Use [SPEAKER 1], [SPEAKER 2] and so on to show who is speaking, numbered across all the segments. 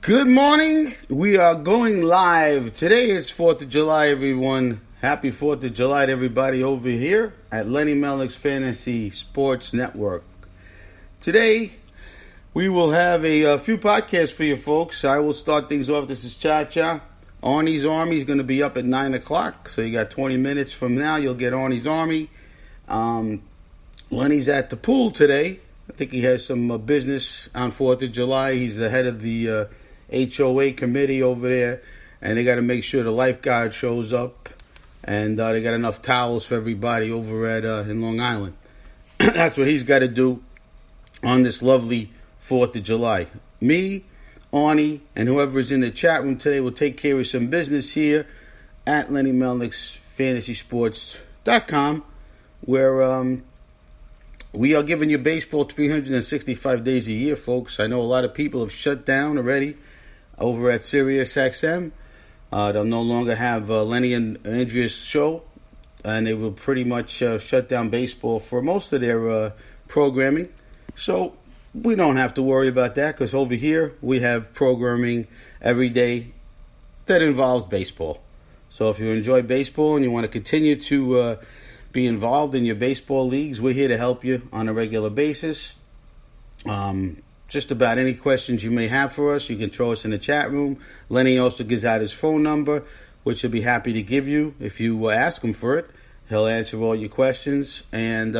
[SPEAKER 1] Good morning. We are going live. Today is 4th of July, everyone. Happy 4th of July to everybody over here at Lenny Melnick's Fantasy Sports Network. Today, we will have a few podcasts for you folks. I will start things off. This is Cha-Cha. Arnie's Army is going to be up at 9 o'clock. So you got 20 minutes from now. You'll get Arnie's Army. Lenny's at the pool today. I think he has some business on 4th of July. He's the head of the HOA committee over there, and they got to make sure the lifeguard shows up, and they got enough towels for everybody over at in Long Island. That's what he's got to do on this lovely 4th of July. Me, Arnie, and whoever is in the chat room today will take care of some business here at Lenny Melnick's FantasySports.com, where we are giving you baseball 365 days a year, folks. I know a lot of people have shut down already over at SiriusXM. They'll no longer have Lenny and Andrea's show, and they will pretty much shut down baseball for most of their programming. So we don't have to worry about that, because over here we have programming every day that involves baseball. So if you enjoy baseball and you want to continue to be involved in your baseball leagues, we're here to help you on a regular basis. Just about any questions you may have for us, you can throw us in the chat room. Lenny also gives out his phone number, which he'll be happy to give you if you ask him for it. He'll answer all your questions. And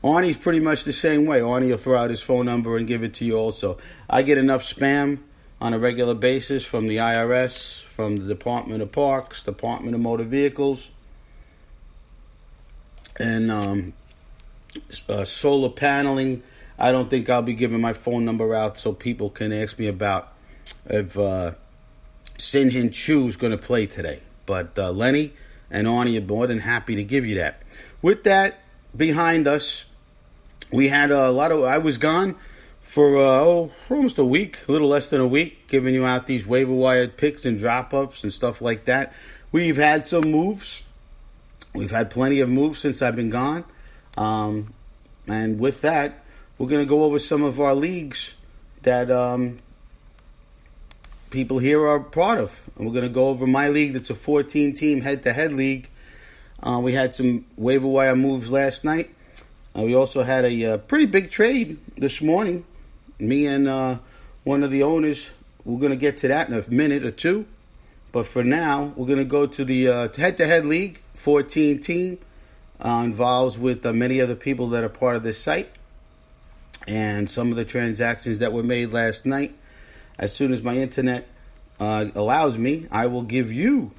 [SPEAKER 1] Arnie's pretty much the same way. Arnie will throw out his phone number and give it to you also. I get enough spam on a regular basis from the IRS, from the Department of Parks, Department of Motor Vehicles, and solar paneling. I don't think I'll be giving my phone number out so people can ask me about if Sin-Hin Chu is going to play today. But Lenny and Arnie are more than happy to give you that. With that behind us, we had a lot of... I was gone for almost a week, a little less than a week, giving you out these waiver wire picks and drop-ups and stuff like that. We've had some moves. We've had plenty of moves since I've been gone. And with that, we're going to go over some of our leagues that people here are part of. And we're going to go over my league that's a 14-team head-to-head league. We had some waiver wire moves last night. We also had a pretty big trade this morning. Me and one of the owners, we're going to get to that in a minute or two. But for now, we're going to go to the head-to-head league, 14-team. Involves with many other people that are part of this site. And some of the transactions that were made last night. As soon as my internet allows me, I will give you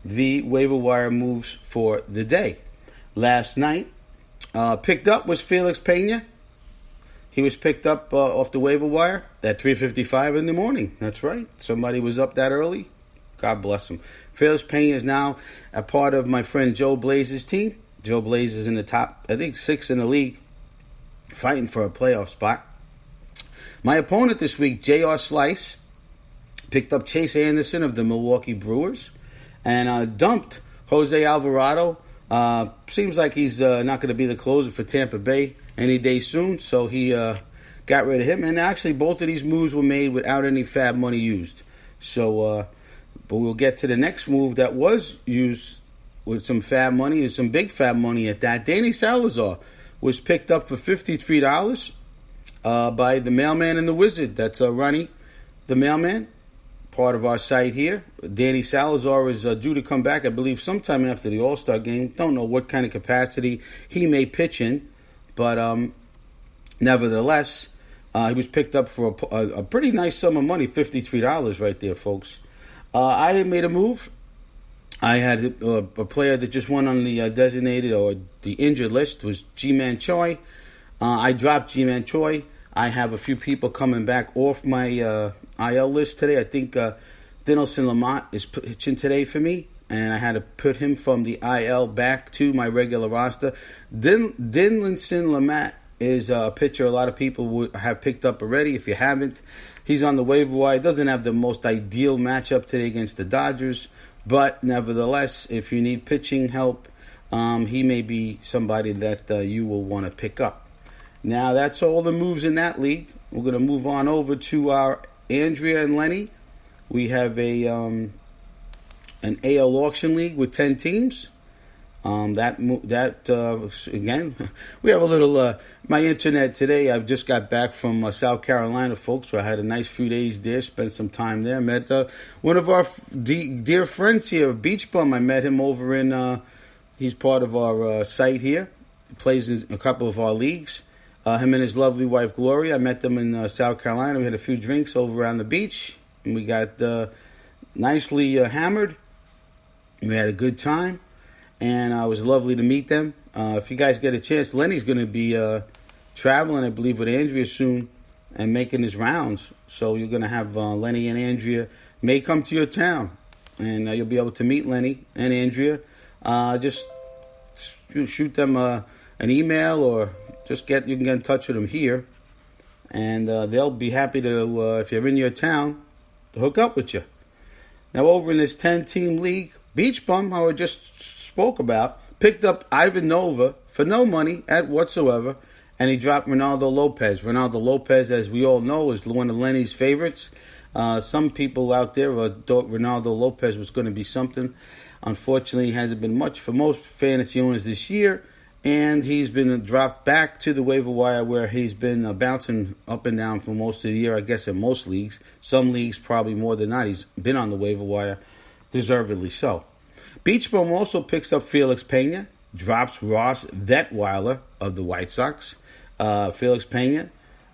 [SPEAKER 1] the waiver wire moves for the day. Last night, picked up was Felix Pena. He was picked up off the waiver wire at 3:55 in the morning. That's right. Somebody was up that early. God bless him. Felix Pena is now a part of my friend Joe Blaze's team. Joe Blaze is in the top, I think, 6 in the league, fighting for a playoff spot. My opponent this week, J.R. Slice, picked up Chase Anderson of the Milwaukee Brewers and dumped Jose Alvarado. Seems like he's not going to be the closer for Tampa Bay any day soon, so he got rid of him. And actually, both of these moves were made without any fab money used. So, but we'll get to the next move that was used with some fab money and some big fab money at that. Danny Salazar was picked up for $53 by the Mailman and the Wizard. That's Ronnie, the Mailman, part of our site here. Danny Salazar is due to come back, I believe, sometime after the All-Star game. Don't know what kind of capacity he may pitch in, but nevertheless, he was picked up for a pretty nice sum of money, $53 right there, folks. I made a move. I had a player that just went on the designated or the injured list was Ji-Man Choi. I dropped Ji-Man Choi. I have a few people coming back off my IL list today. I think Dinelson Lamet is pitching today for me, and I had to put him from the IL back to my regular roster. Dinelson Lamet is a pitcher a lot of people would have picked up already. If you haven't, he's on the waiver wire. Doesn't have the most ideal matchup today against the Dodgers, but nevertheless, if you need pitching help, he may be somebody that you will want to pick up. Now, that's all the moves in that league. We're going to move on over to our Andrea and Lenny. We have an AL auction league with 10 teams. Again, we have a little, my internet today, I've just got back from South Carolina, folks, where I had a nice few days there, spent some time there, met one of our dear friends here, Beach Bum. I met him over in, he's part of our site here, he plays in a couple of our leagues. Him and his lovely wife, Gloria, I met them in South Carolina. We had a few drinks over on the beach, and we got nicely hammered. We had a good time. And it was lovely to meet them. If you guys get a chance, Lenny's going to be traveling, I believe, with Andrea soon and making his rounds. So you're going to have Lenny and Andrea may come to your town. And you'll be able to meet Lenny and Andrea. Just shoot them an email or you can get in touch with them here. And they'll be happy to, if you're in your town, to hook up with you. Now over in this 10-team league, Beach Bum, how I just spoke about, picked up Ivan Nova for no money whatsoever, and he dropped Ronaldo Lopez. Ronaldo Lopez, as we all know, is one of Lenny's favorites. Some people out there thought Ronaldo Lopez was going to be something. Unfortunately, he hasn't been much for most fantasy owners this year, and he's been dropped back to the waiver wire where he's been bouncing up and down for most of the year, I guess, in most leagues. Some leagues probably more than not. He's been on the waiver wire, deservedly so. Beach Bum also picks up Felix Pena, drops Ross Detweiler of the White Sox. Felix Pena,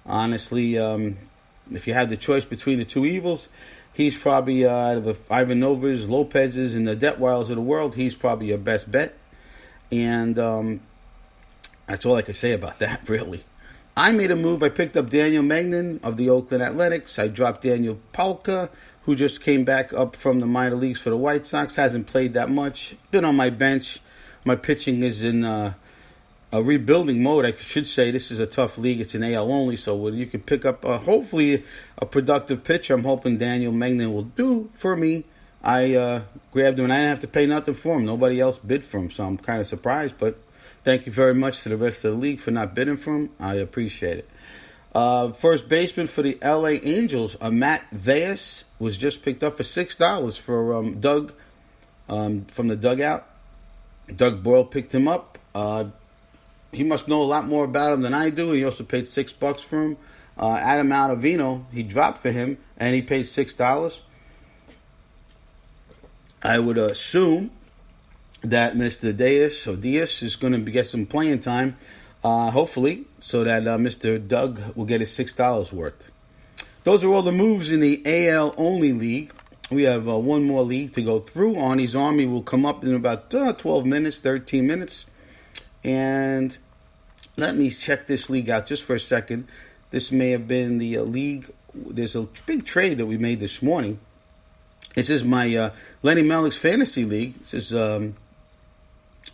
[SPEAKER 1] honestly, if you had the choice between the two evils, he's probably, out of the Ivan Novas, Lopez's, and the Detweilers of the world, he's probably your best bet. And that's all I can say about that, really. I made a move. I picked up Daniel Magnan of the Oakland Athletics. I dropped Daniel Palka, who just came back up from the minor leagues for the White Sox. Hasn't played that much. Been on my bench. My pitching is in a rebuilding mode, I should say. This is a tough league. It's an AL only, so you can pick up, hopefully, a productive pitcher. I'm hoping Daniel Magnan will do for me. I grabbed him, and I didn't have to pay nothing for him. Nobody else bid for him, so I'm kind of surprised, but thank you very much to the rest of the league for not bidding for him. I appreciate it. First baseman for the LA Angels, Matt Veas, was just picked up for $6 for Doug from the dugout. Doug Boyle picked him up. He must know a lot more about him than I do. He also paid $6 for him. Adam Ottavino, he dropped for him, and he paid $6. I would assume that Mr. Diaz is going to get some playing time, hopefully, so that Mr. Doug will get his $6 worth. Those are all the moves in the AL only league. We have one more league to go through. Arnie's Army will come up in about 12 minutes, 13 minutes. And let me check this league out just for a second. This may have been the league. There's a big trade that we made this morning. This is my Lenny Melnick's Fantasy League. This is a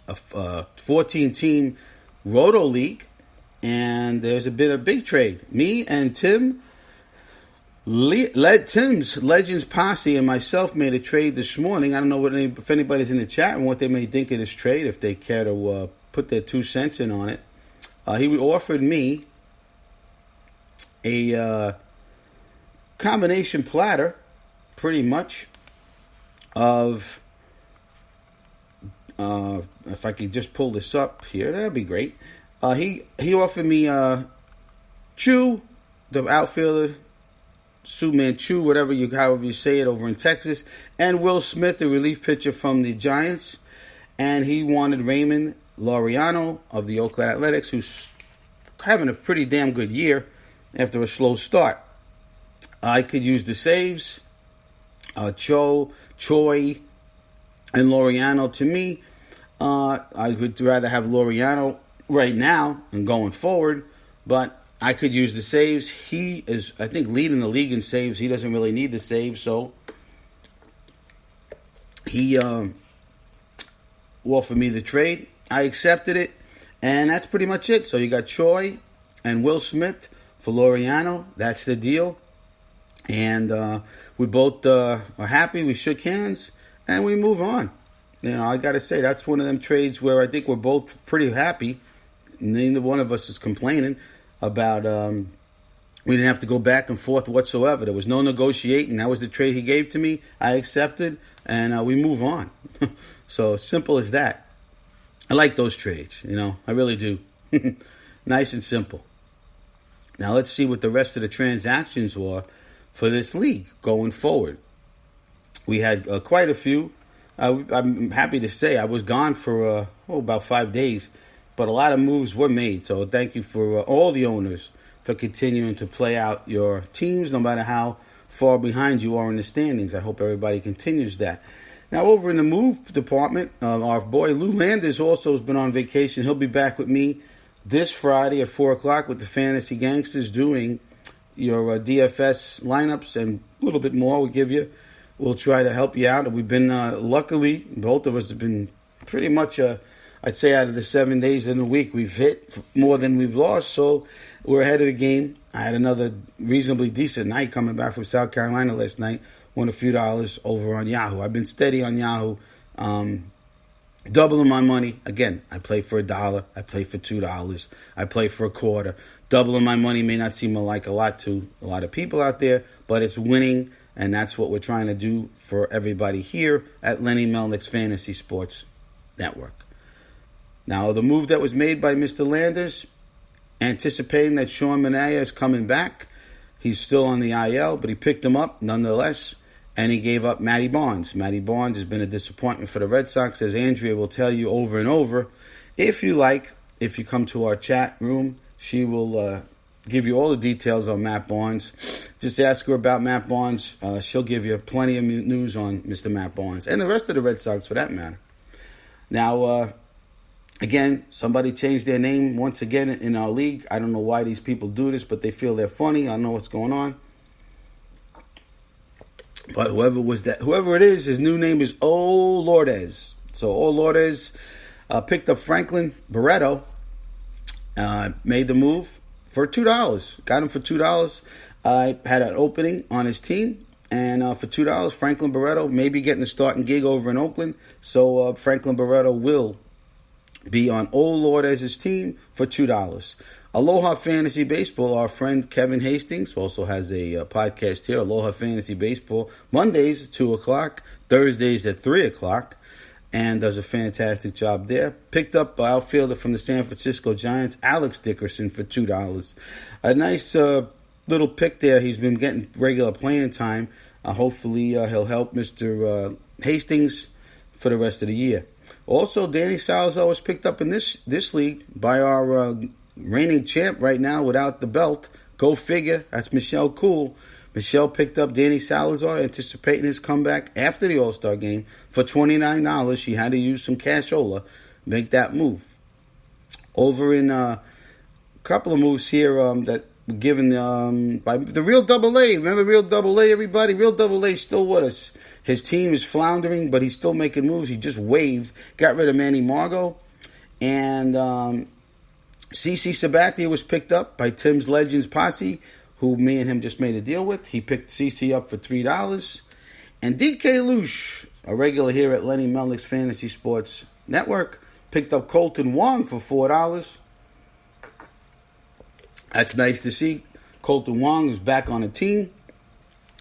[SPEAKER 1] 14-team Roto League. And there's been a big trade. Me and Tim's Legends Posse and myself made a trade this morning. I don't know if anybody's in the chat and what they may think of this trade, if they care to put their 2 cents in on it. He offered me a combination platter, pretty much, of, if I could just pull this up here, that'd be great. He offered me Chu, the outfielder, Su-Man Chu, however you say it, over in Texas, and Will Smith, the relief pitcher from the Giants. And he wanted Raymond Laureano of the Oakland Athletics, who's having a pretty damn good year after a slow start. I could use the saves, Choi, and Laureano. To me, I would rather have Laureano right now and going forward, but I could use the saves. He is, I think, leading the league in saves. He doesn't really need the saves, so he offered me the trade. I accepted it, and that's pretty much it. So you got Choi and Will Smith for Laureano. That's the deal. And we both are happy. We shook hands, and we move on. You know, I got to say, that's one of them trades where I think we're both pretty happy. Neither one of us is complaining about We didn't have to go back and forth whatsoever. There was no negotiating. That was the trade he gave to me. I accepted, and we move on. So simple as that. I like those trades, I really do. Nice and simple. Now let's see what the rest of the transactions were for this league going forward. We had quite a few. I'm happy to say I was gone for about 5 days, but a lot of moves were made. So thank you for all the owners for continuing to play out your teams, no matter how far behind you are in the standings. I hope everybody continues that. Now, over in the move department, our boy Lou Landers also has been on vacation. He'll be back with me this Friday at 4 o'clock with the Fantasy Gangsters doing your DFS lineups and a little bit more we'll give you. We'll try to help you out. We've been, luckily, both of us have been pretty much, I'd say out of the 7 days in the week, we've hit more than we've lost. So we're ahead of the game. I had another reasonably decent night coming back from South Carolina last night. Won a few dollars over on Yahoo. I've been steady on Yahoo, doubling my money. Again, I play for $1. I play for $2. I play for a quarter. Doubling my money may not seem like a lot to a lot of people out there, but it's winning, and that's what we're trying to do for everybody here at Lenny Melnick's Fantasy Sports Network. Now, the move that was made by Mr. Landers, anticipating that Sean Manaea is coming back. He's still on the IL, but he picked him up nonetheless, and he gave up Matty Barnes. Matty Barnes has been a disappointment for the Red Sox, as Andrea will tell you over and over. If you come to our chat room, she will give you all the details on Matt Barnes. Just ask her about Matt Barnes. She'll give you plenty of news on Mr. Matt Barnes, and the rest of the Red Sox for that matter. Now, again, somebody changed their name once again in our league. I don't know why these people do this, but they feel they're funny. I don't know what's going on. But whoever it is, his new name is O Lourdes. So O Lourdes picked up Franklin Barreto, made the move for $2. Got him for $2. I had an opening on his team, and for $2, Franklin Barreto may be getting a starting gig over in Oakland. So Franklin Barreto will be on O Lourdes' team for $2. Aloha Fantasy Baseball, our friend Kevin Hastings also has a podcast here, Aloha Fantasy Baseball, Mondays at 2 o'clock, Thursdays at 3 o'clock, and does a fantastic job there. Picked up outfielder from the San Francisco Giants, Alex Dickerson, for $2. A nice little pick there. He's been getting regular playing time. Hopefully he'll help Mr. Hastings for the rest of the year. Also, Danny Salazar was picked up in this league by our reigning champ right now without the belt. Go figure. That's Michelle Cool. Michelle picked up Danny Salazar, anticipating his comeback after the All-Star game for $29. She had to use some cashola, make that move. Over in a couple of moves here that were given by the Real Double A. Remember Real Double A, everybody? Real Double A still with us. His team is floundering, but he's still making moves. He just waived, got rid of Manny Margot, and CC Sabathia was picked up by Tim's Legends Posse, who me and him just made a deal with. He picked CC up for $3. And DK Lush, a regular here at Lenny Melnick's Fantasy Sports Network, picked up Colton Wong for $4. That's nice to see. Colton Wong is back on the team.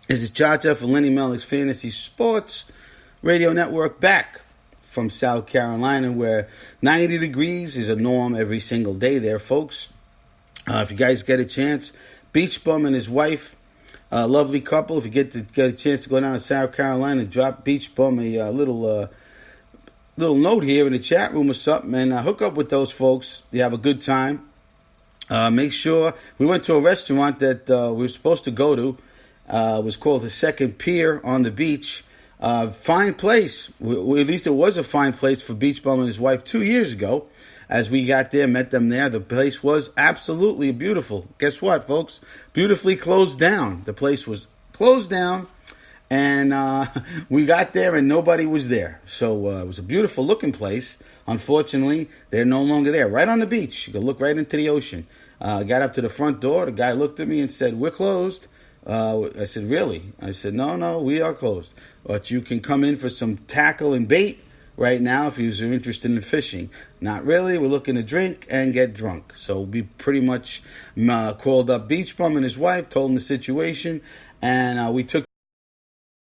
[SPEAKER 1] This is Chacha for Lenny Melnick's Fantasy Sports Radio Network, back from South Carolina, where 90 degrees is a norm every single day there, folks. If you guys get a chance, Beach Bum and his wife, a lovely couple. If you get a chance to go down to South Carolina, drop Beach Bum a little note here in the chat room or something, and hook up with those folks. You have a good time. Make sure, we went to a restaurant that we were supposed to go to. It was called the Second Pier on the beach. Fine place. At least it was a fine place for Beach Bum and his wife 2 years ago. As we got there, met them there, the place was absolutely beautiful. Guess what, folks? Beautifully closed down. The place was closed down, and we got there and nobody was there. So it was a beautiful looking place. Unfortunately, they're no longer there. Right on the beach. You can look right into the ocean. Got up to the front door. The guy looked at me and said, "We're closed." I said, "Really?" I said, No, we are closed. But you can come in for some tackle and bait right now if you're interested in fishing. Not really. We're looking to drink and get drunk. So we pretty much called up Beach Bum and his wife, told him the situation, and we took